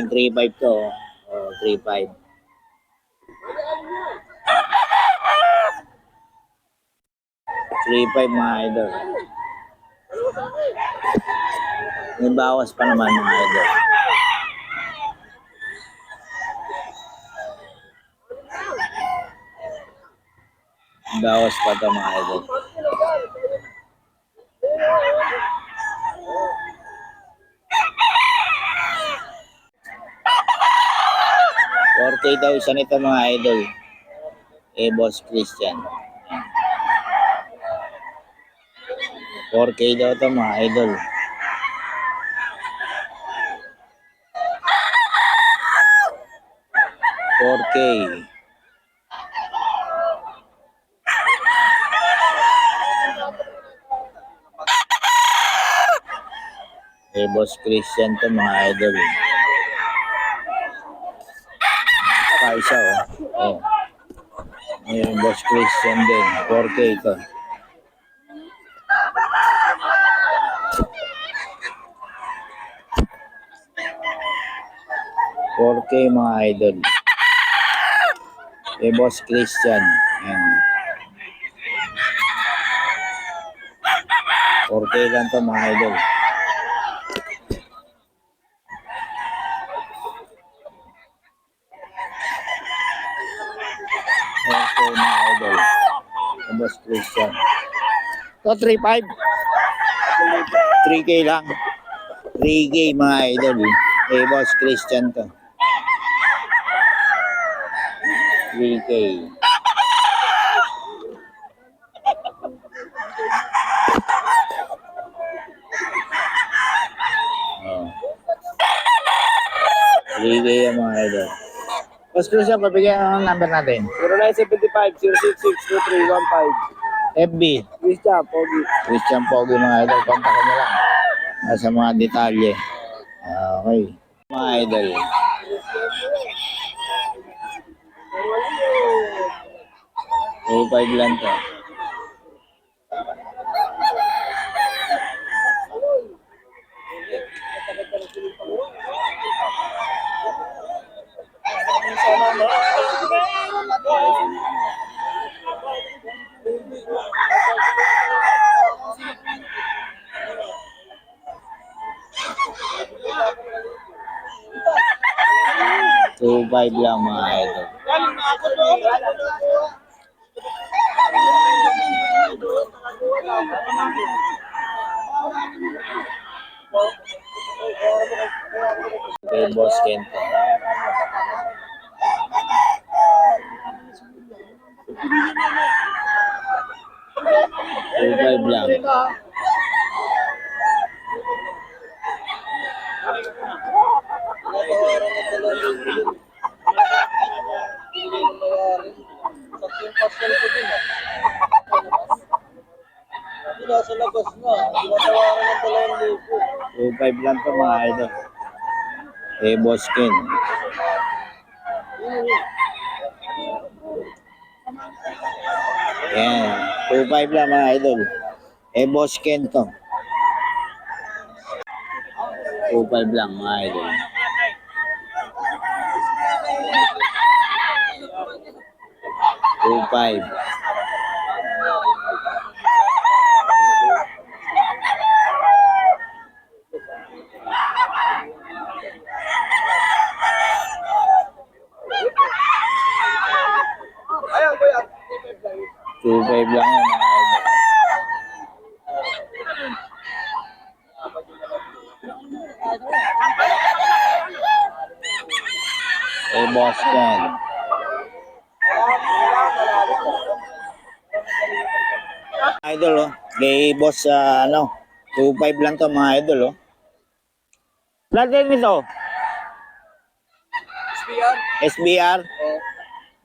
Yan, 3.5 to. Oh, 3.5. Mga idol. May bawas pa naman mga idol. Bawas pa to mga idol. $4K daw isa nito mga idol. Boss Christian. 4K daw to mga idol. $4K. Boss Christian to mga idol. Kaisa oh. Yung Boss Christian din. 4K to. $4K mga idol. Boss Christian. Yan. 4K lang to mga idol. Okay mga idol. Boss Christian. To 3.5. 3K lang. 3K mga idol. Boss Christian to. 3K. Oh. 3K yung mga idol. Boss Christian, pabigyan ang number natin. 0975-066-2315. FB. Christian Pogi mga idol. Kontakin nyo lang. Sa mga detalye. Okay. Mga idol. $2.5 lang to. $2.5 lang mga idol. Boss Kento. $2.5 lang. Nasa labas na, tinatawaran ng 2,000. 2.5 lang to mga idol. Boss Ken. Yan. 2.5 lang mga idol. Boss Ken to. 2.5 lang mga idol. $2.5. Ayan, kuya. 2.5 lang yan mga idol. Boss Ken. Idol kay boss 2.5 lang to mga idol Blood din nito. SBR.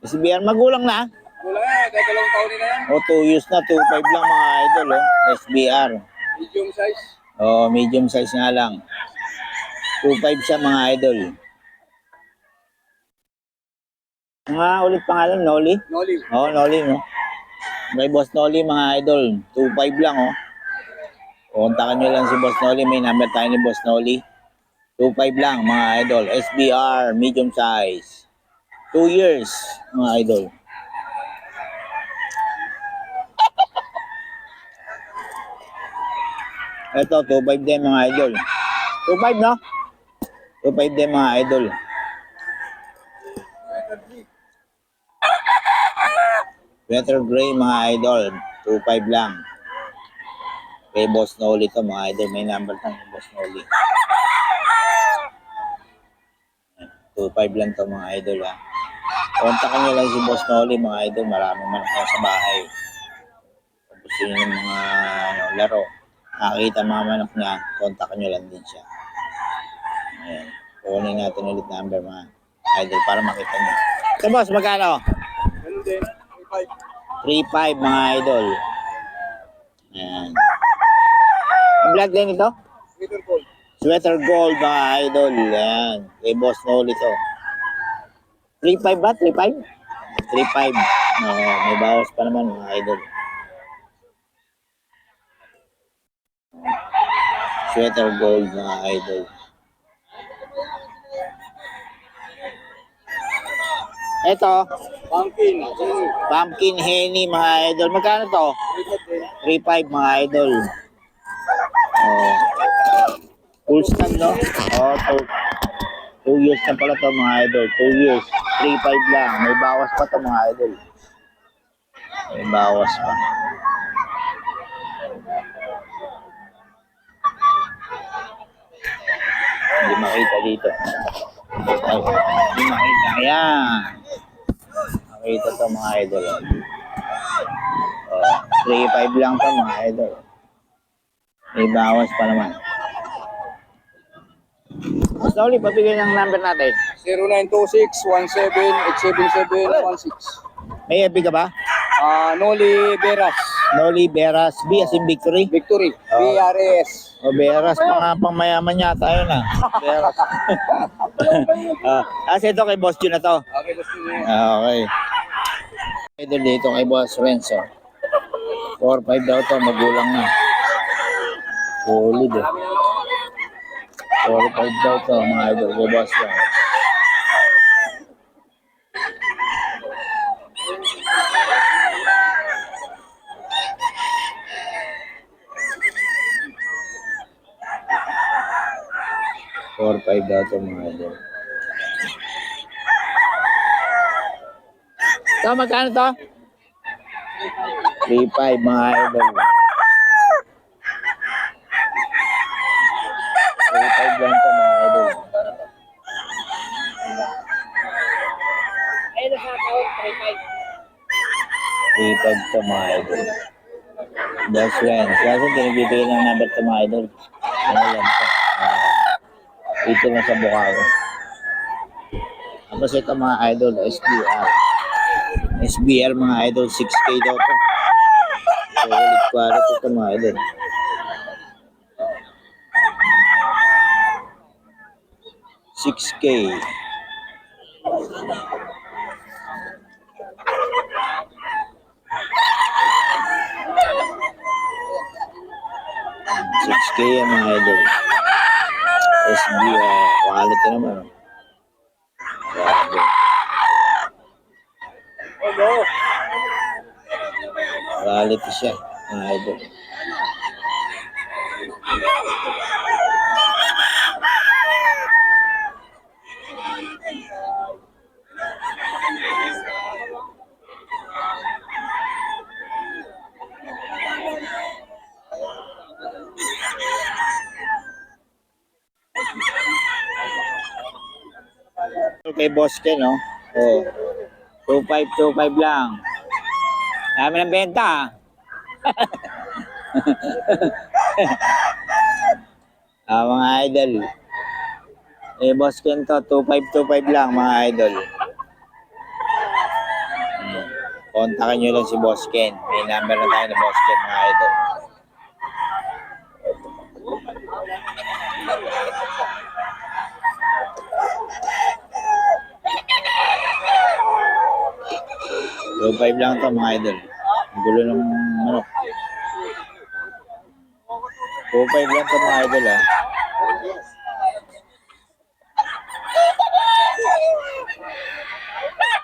SBR magulang na. Wala kahit 2 taon na yan. 2 years na, 2.5 lang mga idol SBR. Medium size. Medium size nga lang. 2.5 siya mga idol. Mga ulit pangalan, Noli? Noli. Noli no. May Boss Noli mga idol, 2.5 lang Kontakan nyo lang si Boss Noli, may number tayo ni Boss Noli. 2.5 lang mga idol. SBR, medium size. 2 years mga idol. Ito, 2.5 din mga idol. 2.5 no? 2.5 din mga idol. Letter gray mga idol. 2.5 lang. Kay Boss Noli to mga idol. May number tang Boss Noli. 2.5 lang to mga idol ha. Kontakin nyo lang si Boss Noli mga idol. Maraming manok na sa bahay. Kung gusto nyo ng mga laro. Nakakita mga manok niya. Kontakin nyo lang din siya. Ayan. Kunin natin ulit number mga idol para makita nyo. So boss, magkano? Ganun din. 3.5 mga idol. Ayan. Ang vlog din ito? Sweater gold. Sweater gold mga idol. Ayan. Kay Boss Noli to. 3.5 ba? 3.5? 3.5. May bawas pa naman mga idol. Sweater gold mga idol. Ito, pumpkin henny mga idol. Magkano to? 3.5 mga idol. Oh. Full stand no? Oh, 2 years na pala to mga idol. 2 years. 3.5 lang. May bawas pa to mga idol. May bawas pa. Hindi makita dito. Ay, hindi makita. Ayan. Makita to mga idol. Oh, 3.5 lang to mga idol. May bawas pa naman. Mas na ulit, pabigay ng number natin. 0926-17-877-16. May FB ka ba? Noli Beras. Noli Beras. B as in Victory. Victory. Oh. BRS. O Beras, mga pangmayaman yata yun ah. Beras. Kasi ito kay Boss Jun na to. Okay, gusto niyo. Okay. Ito dito kay Boss Renzo. 4-5 daw to, magulang na. Solid eh. 4-5 daw to, mga idol kay Boss Jun. Four, 5 daw to mga idol. So, magkano to? 3.5 mga idol. 3.5 lang to mga idol. Ayun na sa tawag, 3.5 to mga idol. That's when. Kasi binibigay ng number to mga idol. Ano lang to? Dito na sa Bukago. Tapos ito mga idol, SBR. SBR mga idol, 6K daw to. Solid quality ito mga idol. $6K. $6K yan mga idol. SBR. Quality naman. Grabe. Quality siya mga idol. Kay Boss Ken, no? Oh. 2.5 lang. Dami ng benta. Mga idol. Boss Ken to, 2.5 lang mga idol. Kontakin nyo lang si Boss Ken. May number na tayo ni Boss Ken mga idol. So 5 lang to mga idol. Ang gulo ng manok. 2.5 lang to mga idol ha.